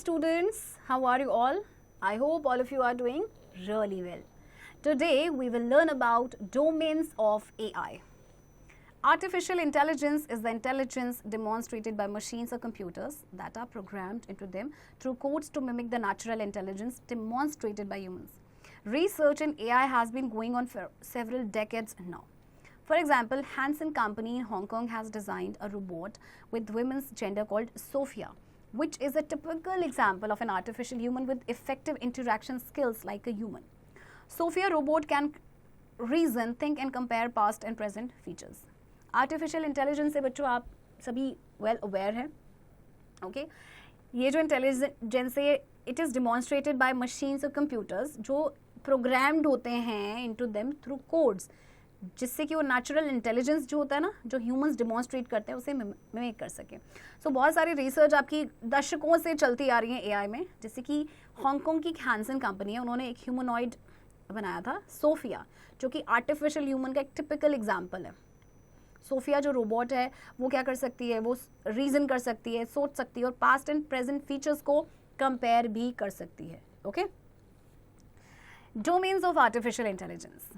students, how are you all? I hope all of you are doing really well. Today we will learn about domains of AI. Artificial intelligence is the intelligence demonstrated by machines or computers that are programmed into them through codes to mimic the natural intelligence demonstrated by humans. Research in AI has been going on for several decades now. For example, Hansen Company in Hong Kong has designed a robot with women's gender called Sophia, which is a typical example of an artificial human with effective interaction skills like a human. Sophia robot can reason, think and compare past and present features. Artificial intelligence से बच्चों आप सभी well aware हैं, okay ये जो intelligence है it is demonstrated by machines और computers जो प्रोग्राम्ड होते हैं इनटू देम थ्रू कोड्स, जिससे कि वो नेचुरल इंटेलिजेंस जो होता है ना, जो ह्यूमंस डिमॉन्स्ट्रेट करते हैं उसे मिमिक कर सके. सो बहुत सारी रिसर्च आपकी दशकों से चलती आ रही है एआई में, जैसे कि हांगकांग की हैंसन कंपनी है, उन्होंने एक ह्यूमनॉइड बनाया था सोफिया, जो कि आर्टिफिशियल ह्यूमन का एक टिपिकल एग्जाम्पल है. सोफिया जो रोबोट है वो क्या कर सकती है, वो रीजन कर सकती है, सोच सकती है और पास्ट एंड प्रेजेंट फीचर्स को कंपेयर भी कर सकती है. Okay, domains of artificial intelligence.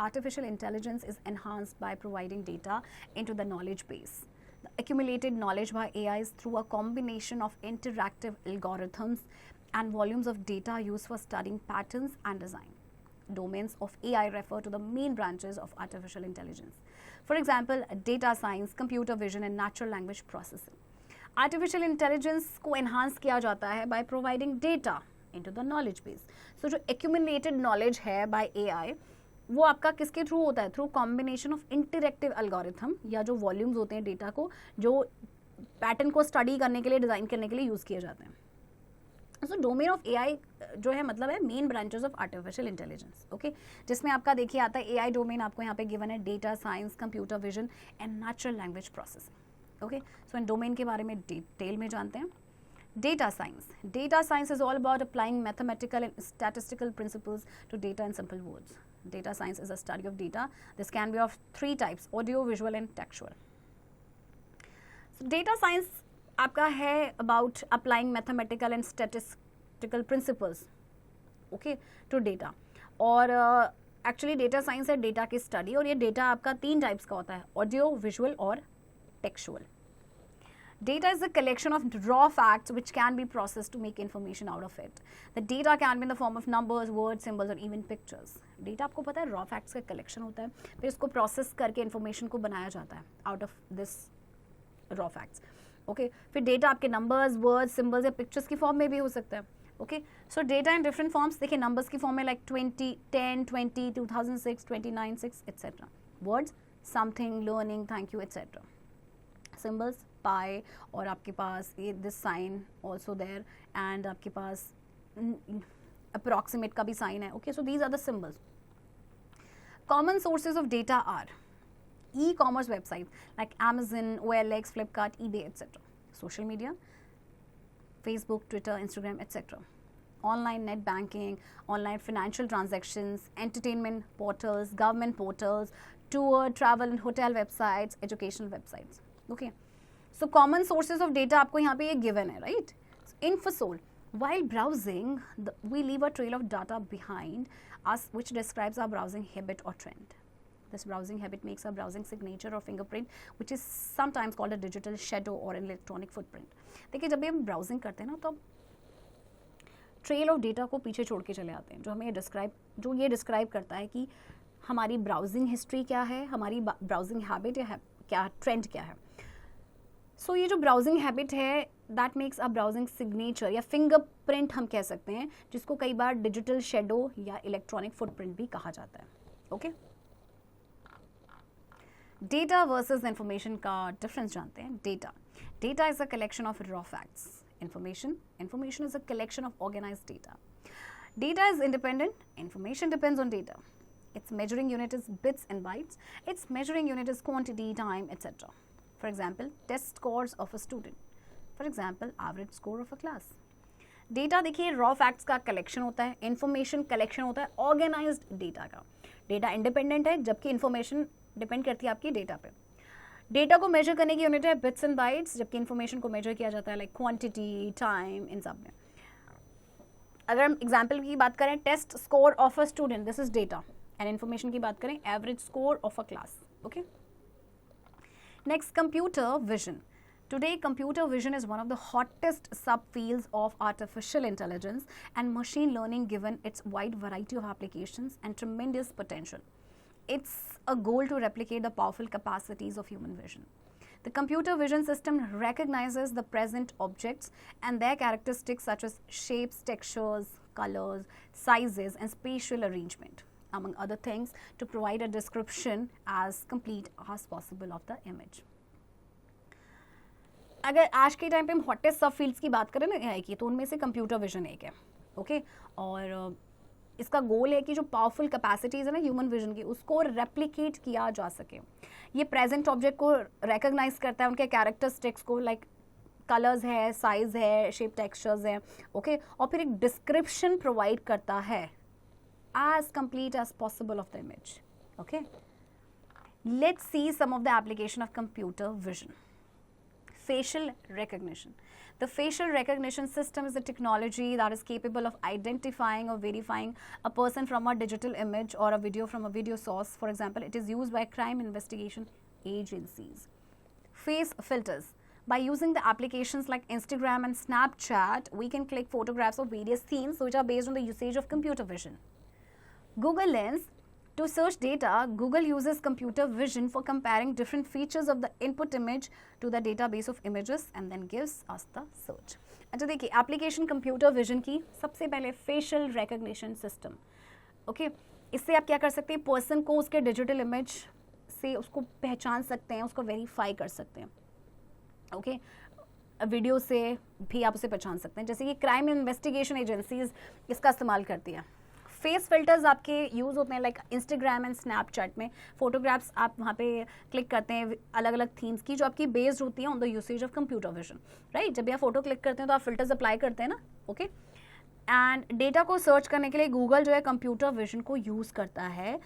Artificial intelligence is enhanced by providing data into the knowledge base. The accumulated knowledge by AI is through a combination of interactive algorithms and volumes of data used for studying patterns and design. Domains of AI refer to the main branches of artificial intelligence. For example, data science, computer vision and natural language processing. Artificial intelligence को enhance किया जाता है by providing data into the knowledge base. So जो accumulated knowledge है by AI वो आपका किसके through होता है, through combination of interactive algorithm, या जो वॉल्यूम्स होते हैं डेटा को जो पैटर्न को स्टडी करने के लिए, डिज़ाइन करने के लिए यूज़ किए जाते हैं. सो डोमेन ऑफ एआई जो है मतलब है main branches of artificial intelligence. Okay, जिसमें आपका देखिए आता है एआई डोमेन आपको यहाँ पे गिवन है data science, computer vision and natural language processing. Okay, so in domain के बारे में डिटेल में जानते हैं. Data science. Data science is all about applying mathematical and statistical principles to data in simple words. Data science is a study of data. This can be of three types: audio, visual and textual. So data science आपका है about applying mathematical and statistical principles, okay, to data. और actually data science है data की study, और ये data आपका तीन types का होता है: audio, visual और textual. Data is a collection of raw facts which can be processed to make information out of it. The data can be in the form of numbers, words, symbols or even pictures. Data आपको पता है raw facts का collection होता है, फिर इसको process करके information को बनाया जाता है out of this raw facts. Okay, फिर data आपके numbers, words, symbols या pictures की form में भी हो सकता है. Okay, so data in different forms. देखिए numbers की form में like 20, 10, 20, 2006, 29, 6, etc. Words, something, learning, thank you, etc. Symbols, पाई, और आपके पास ये this sign also there, and आपके पास अप्रॉक्सीमेट का भी साइन है. Okay, so these are the symbols. Common sources of data are e commerce website like Amazon, OLX, Flipkart, eBay, etc. Social media, Facebook, Twitter, Instagram, etc. Online net banking, online financial transactions, entertainment portals, government portals, tour, travel and hotel websites, educational websites. Okay. So common sources of data आपको यहाँ पे ये given है, right? Infosol. While browsing, we leave a trail of data behind us which describes our browsing habit or trend. This browsing habit makes our browsing signature or fingerprint, which is sometimes called a digital shadow or an electronic footprint. देखिए जब भी हम browsing करते हैं ना तो trail of data को पीछे छोड़ के चले आते हैं, जो ये डिस्क्राइब करता है कि हमारी ब्राउजिंग हिस्ट्री क्या है, हमारी ब्राउजिंग हैबिट या क्या ट्रेंड क्या है. सो ये जो ब्राउजिंग हैबिट है that makes a browsing signature या फिंगरप्रिंट हम कह सकते हैं, जिसको कई बार डिजिटल शेडो या इलेक्ट्रॉनिक फुटप्रिंट भी कहा जाता है. ओके, डेटा वर्सेस इंफॉर्मेशन का डिफरेंस जानते हैं. Data is a collection of raw facts. Information is a collection of organized data. Data is independent. Information depends on data. Its measuring unit is bits and bytes. Its measuring unit is quantity, time, etc. For example, test scores of a student. For example, average score of a class. Data देखिए raw facts का collection होता है, information collection होता है organized data का. Data independent है जबकि information depend करती है आपकी data पे. डेटा को मेजर करने की यूनिट है बिट्स एंड बाइट्स, जबकि इन्फॉर्मेशन को मेजर किया जाता है लाइक क्वांटिटी, टाइम, इन सब में. अगर हम एग्जाम्पल की बात करें, test score of a student, this is data, and information की बात करें, average score of a class. Okay, next, computer vision. Today, computer vision is one of the hottest subfields of artificial intelligence and machine learning given its wide variety of applications and tremendous potential. It's a goal to replicate the powerful capacities of human vision. The computer vision system recognizes the present objects and their characteristics such as shapes, textures, colors, sizes, and spatial arrangement, among other things, to provide a description as complete as possible of the image. अगर आज के time पे हम hottest सब fields की बात करें ना एआई की, तो उनमें से कंप्यूटर विजन एक है. ओके, और इसका गोल है कि जो पावरफुल कैपेसिटीज़ है ना ह्यूमन विजन की, उसको रेप्लिकेट किया जा सके. ये प्रेजेंट ऑब्जेक्ट को रिकॉग्नाइज करता है, उनके कैरेक्टरिस्टिक्स को, लाइक कलर्स है, साइज है, शेप टेक्सचर्स है. ओके, और फिर एक डिस्क्रिप्शन प्रोवाइड करता है as complete as possible of the image. Okay, let's see some of the application of computer vision. Facial recognition. The facial recognition system is a technology that is capable of identifying or verifying a person from a digital image or a video from a video source. For example, it is used by crime investigation agencies. Face filters. By using the applications like Instagram and Snapchat, we can click photographs of various themes which are based on the usage of computer vision. Google Lens. To search data, Google uses computer vision for comparing different features of the input image to the database of images and then gives us the search. अच्छा देखिए, application computer vision की सबसे पहले facial recognition system. Okay, इससे आप क्या कर सकते हैं, पर्सन को उसके डिजिटल इमेज से उसको पहचान सकते हैं, उसको वेरीफाई कर सकते हैं. ओके, वीडियो से भी आप उसे पहचान सकते हैं, जैसे कि क्राइम इन्वेस्टिगेशन एजेंसीज इसका इस्तेमाल करती है. फेस फिल्टर्स आपके यूज़ होते हैं लाइक इंस्टाग्राम एंड स्नैपचैट में. फोटोग्राफ्स आप वहाँ पे क्लिक करते हैं अलग अलग थीम्स की, जो आपकी बेस्ड होती है on the usage of computer vision. Right, जब भी आप फोटो क्लिक करते हैं तो आप फिल्टर्स अप्लाई करते हैं ना. ओके, एंड डेटा को सर्च करने के लिए गूगल जो है कंप्यूटर विजन को यूज़ करता है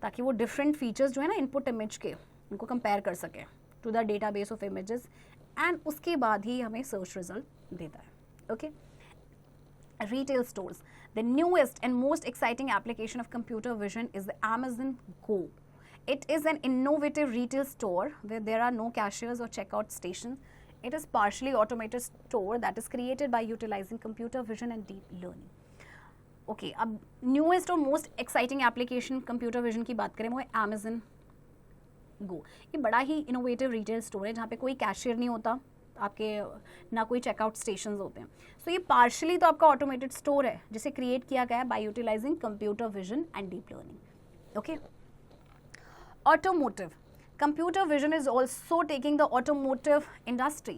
ताकि वो डिफरेंट फीचर्स जो है ना इनपुट इमेज के, उनको कंपेयर कर सके to the database of images, and उसके बाद ही हमें सर्च रिजल्ट देता है. Okay, retail stores. The newest and most exciting application of computer vision is the Amazon Go. It is an innovative retail store where there are no cashiers or checkout stations. It is partially automated store that is created by utilizing computer vision and deep learning. Okay, अब newest और most exciting application computer vision की बात करें, वो है Amazon Go. ये बड़ा ही innovative retail store है जहाँ पे कोई कैशियर नहीं होता, आपके ना कोई चेकआउट स्टेशन होते हैं. सो ये पार्शली तो आपका ऑटोमेटेड स्टोर है जिसे क्रिएट किया गया है by utilising computer vision and deep learning. Okay, automotive. Computer vision is also taking the automotive industry.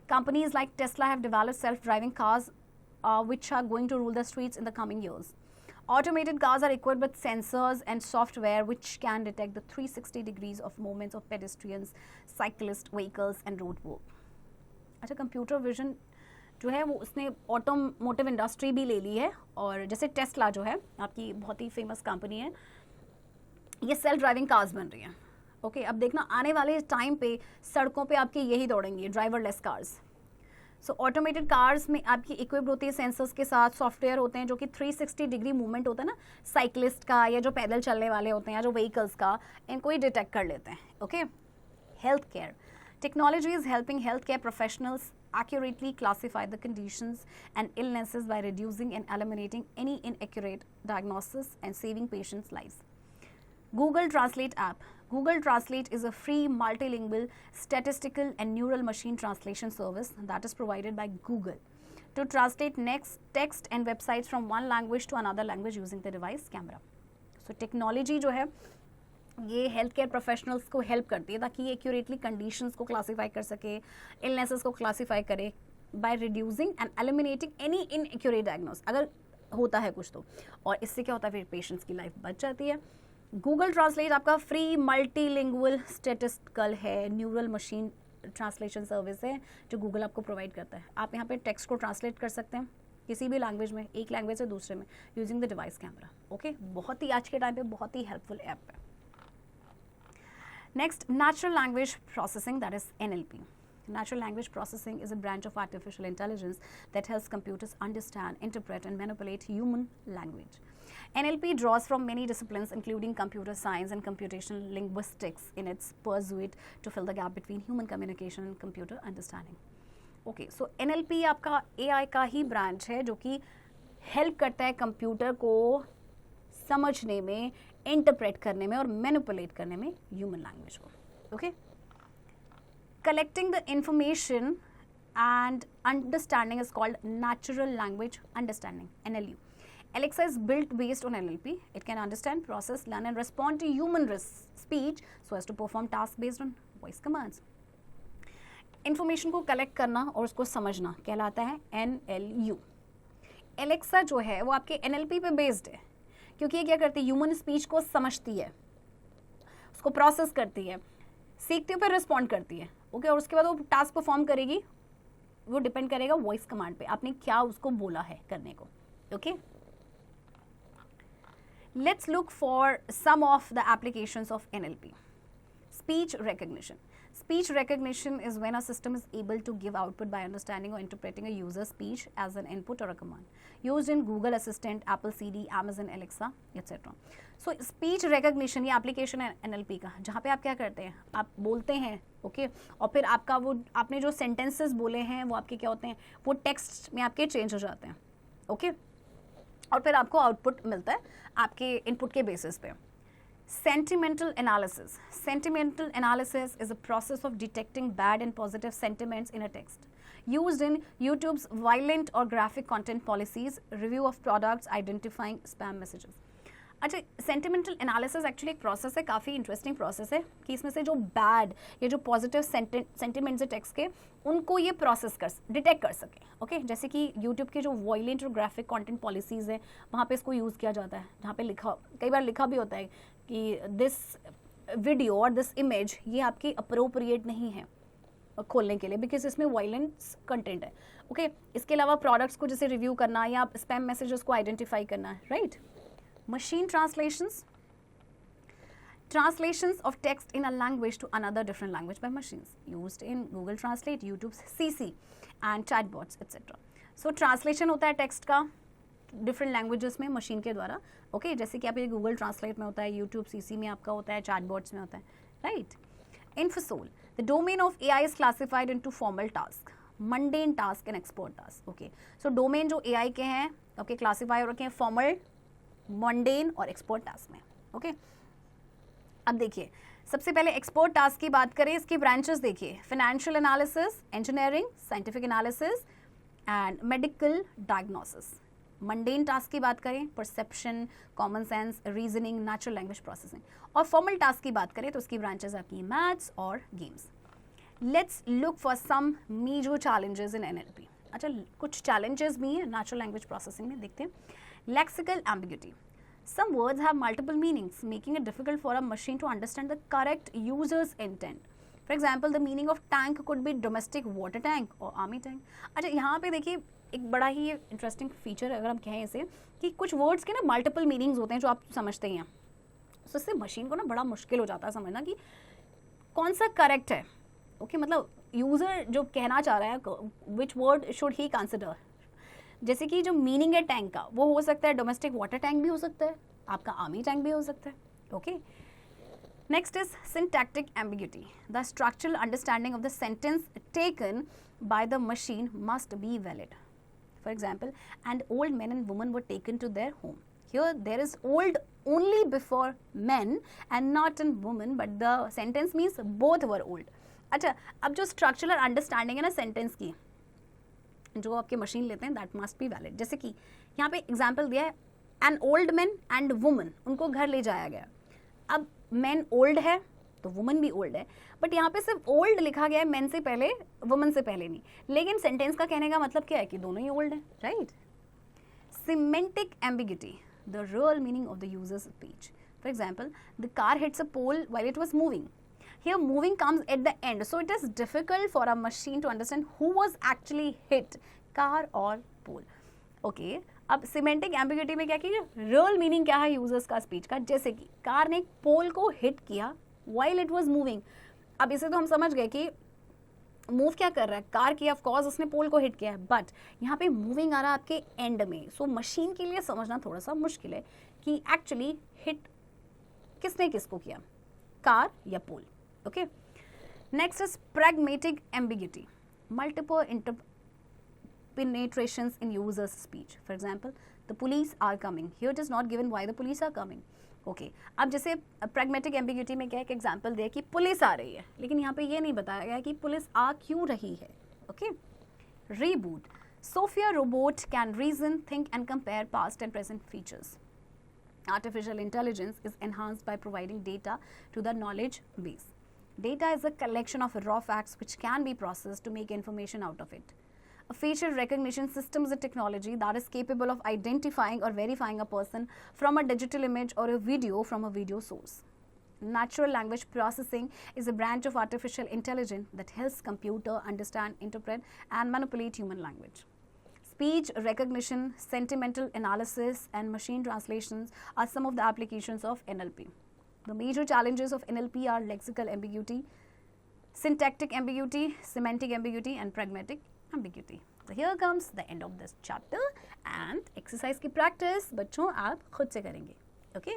Companies like Tesla have developed self driving cars which are going to rule the streets in the coming years. Automated cars are equipped with sensors and software which can detect the 360 degrees of movements of pedestrians, cyclists, vehicles and road work. अच्छा, computer vision जो है वो उसने automotive industry भी ले ली है, और जैसे टेस्ला जो है आपकी बहुत ही फेमस कंपनी है, ये सेल्फ ड्राइविंग कार्स बन रही हैं. ओके, अब देखना आने वाले टाइम पे सड़कों पे आपकी यही दौड़ेंगी, ड्राइवरलेस कार्स. सो ऑटोमेटेड कार्स में आपकी इक्विप्ड होती है सेंसर्स के साथ, सॉफ्टवेयर होते हैं जो कि 360 डिग्री मूवमेंट होता है ना साइकिलिस्ट का, या जो पैदल चलने वाले होते हैं, या जो व्हीकल्स का, इनको ही डिटेक्ट कर लेते हैं. Okay, health care. Technology is helping healthcare professionals accurately classify the conditions and illnesses by reducing and eliminating any inaccurate diagnosis and saving patients' lives. Google Translate app. Google Translate is a free multilingual statistical and neural machine translation service that is provided by Google to translate text and websites from one language to another language using the device camera. So technology जो है ये health care professionals को help करती है ताकि ये accurately conditions को classify कर सके, इलनेसेस को क्लासीफाई करे by reducing and eliminating any inaccurate diagnose, अगर होता है कुछ तो. और इससे क्या होता है, फिर पेशेंट्स की लाइफ बच जाती है. गूगल ट्रांसलेट आपका फ्री मल्टीलिंगुअल स्टैटिस्टिकल है, न्यूरल मशीन ट्रांसलेशन सर्विस है जो गूगल आपको प्रोवाइड करता है. आप यहाँ पे टेक्स्ट को ट्रांसलेट कर सकते हैं किसी भी लैंग्वेज में, एक लैंग्वेज से दूसरे में, using the device camera. Okay, बहुत ही आज के टाइम पे बहुत ही हेल्पफुल ऐप है. Next, natural language processing, that is NLP. Natural language processing is a branch of artificial intelligence that helps computers understand, interpret, and manipulate human language. NLP draws from many disciplines, including computer science and computational linguistics, in its pursuit to fill the gap between human communication and computer understanding. Okay, so NLP आपका AI का ही branch है जो कि help करता है computer को समझने में, इंटरप्रेट करने में और मैनिपुलेट करने में ह्यूमन लैंग्वेज को. Okay, collecting the information and understanding is called natural language understanding, NLU. Alexa is built based on NLP. It can understand, process, learn and respond to human speech so as to perform tasks based on voice commands. Information को collect करना और उसको समझना कहलाता है NLU. Alexa जो है वो आपके NLP पे based है, क्योंकि ये क्या करती है, ह्यूमन स्पीच को समझती है, उसको प्रोसेस करती है, सीखते हुए रिस्पॉन्ड करती है. ओके, और उसके बाद वो टास्क परफॉर्म करेगी, वो डिपेंड करेगा वॉइस कमांड पे, आपने क्या उसको बोला है करने को. Okay, let's look for some of the applications of NLP. Speech recognition. Speech recognition is when a system is able to give output by understanding or interpreting a user's speech as an input or a command. Used in Google Assistant, Apple CD, Amazon Alexa, etc. So speech recognition ये application है NLP का, जहाँ पे आप क्या करते हैं, आप बोलते हैं, ओके, और फिर आपका वो आपने जो sentences बोले हैं वो आपके क्या होते हैं, वो text में आपके change हो जाते हैं, ओके, और फिर आपको output मिलता है आपके input के basis पे. Sentimental analysis. Sentimental analysis is a process of detecting bad and positive sentiments in a text. Used in YouTube's violent or graphic content policies, review of products, identifying spam messages. अच्छा, sentimental analysis actually एक process है, काफ़ी interesting process है कि इसमें से जो bad या जो पॉजिटिव सेंटिमेंट्स है टेक्स्ट के, उनको ये प्रोसेस डिटेक्ट कर सके. ओके, जैसे कि यूट्यूब के जो वॉयलेंट और ग्राफिक कंटेंट पॉलिसीज़ हैं वहाँ पे इसको यूज़ किया जाता है, जहाँ पे कई बार लिखा भी होता है कि दिस वीडियो और दिस इमेज ये आपकी अप्रोप्रिएट नहीं है खोलने के लिए, बिकॉज इसमें वायलेंस कंटेंट है. ओके, इसके अलावा प्रोडक्ट्स को जैसे रिव्यू करना या स्पैम मैसेजेस को आइडेंटिफाई करना है, right. Machine translations of text in a language to another different language by machines, used in Google Translate, YouTube's CC and chatbots, etc. So translation होता है text का different languages में machine के द्वारा. Okay, जैसे कि आप ये Google Translate में होता है, YouTube CC में आपका होता है, chatbots में होता है, right. Infosol, the domain of AI is classified into formal task, mundane task and expert task. Okay, so domain जो AI के हैं, okay, classify हो रखे हैं formal, मंडेन और एक्सपोर्ट टास्क में. ओके, अब देखिए, सबसे पहले एक्सपोर्ट टास्क की बात करें, इसकी ब्रांचेस देखिए, financial analysis, engineering, scientific analysis and medical diagnosis. Mundane task की बात करें, perception, common sense, reasoning, natural language processing. और फॉर्मल टास्क की बात करें तो उसकी ब्रांचेस आपकी मैथ्स और games. Let's look for some major challenges in NLP. अच्छा, कुछ चैलेंजेस भी हैं नेचुरल लैंग्वेज प्रोसेसिंग में, देखते हैं. Lexical ambiguity. Some words have multiple meanings, making it difficult for a machine to understand the correct user's intent. For example, the meaning of tank could be domestic water tank or army tank. अच्छा, यहाँ पे देखिए एक बड़ा ही interesting feature है, अगर हम कहें इसे, कि कुछ वर्ड्स के ना मल्टीपल मीनिंग्स होते हैं जो आप समझते ही हैं. तो इससे मशीन को ना बड़ा मुश्किल हो जाता है समझना कि कौन सा करेक्ट है. ओके, मतलब यूज़र जो कहना चाह रहा है, which word should he consider. जैसे कि जो मीनिंग है टैंक का, वो हो सकता है डोमेस्टिक वाटर टैंक भी हो सकता है, आपका आर्मी टैंक भी हो सकता है. Okay, next is syntactic ambiguity. The structural understanding of the sentence taken by the machine must be valid. For example, and old man and woman were taken to their home. Here there is old only before men and not in women, but the sentence means both were old. अच्छा, अब जो structural understanding है ना sentence की, जो आपके machine लेते हैं, दैट मस्ट बी वैलिड. जैसे कि यहाँ पे एग्जाम्पल दिया है, an old man and woman, उनको घर ले जाया गया. अब मैन ओल्ड है तो वुमन भी ओल्ड है, बट यहाँ पे सिर्फ ओल्ड लिखा गया है, मैन से पहले वुमन से पहले नहीं. लेकिन सेंटेंस का कहने का मतलब क्या है कि दोनों ही ओल्ड हैं, right. Semantic ambiguity, the real meaning of the user's speech. For example, the car hits a pole while it was moving. Here moving comes at the end, so it is difficult for a machine to understand who was actually hit, car or pole. Okay, अब semantic ambiguity में क्या कि real meaning क्या है users का speech का, जैसे कि कार ने पोल को hit किया while it was moving. अब इसे तो हम समझ गए कि मूव क्या कर रहा है, कार की ऑफ कोर्स उसने पोल को हिट किया है, बट यहाँ पे मूविंग आ रहा है आपके एंड में. सो मशीन के लिए समझना थोड़ा सा मुश्किल है कि एक्चुअली हिट किसने किसको किया, कार या pole. Okay, next is pragmatic ambiguity. Multiple interpenetrations in user's speech. For example, the police are coming. Here it is not given why the police are coming. Okay, अब जैसे pragmatic ambiguity में क्या एक example दिया कि police आ रही है, लेकिन यहाँ पे ये नहीं बताया गया कि पुलिस आ क्यों रही है. Okay, reboot. Sophia robot can reason, think and compare past and present features. Artificial intelligence is enhanced by providing data to the knowledge base. Data is a collection of raw facts which can be processed to make information out of it. A facial recognition system is a technology that is capable of identifying or verifying a person from a digital image or a video from a video source. Natural language processing is a branch of artificial intelligence that helps computer understand, interpret and manipulate human language. Speech recognition, sentimental analysis and machine translations are some of the applications of NLP. The major challenges of NLP are lexical ambiguity, syntactic ambiguity, semantic ambiguity and pragmatic ambiguity. So here comes the end of this chapter and exercise की practice बच्चों आप खुद से करेंगे. Okay?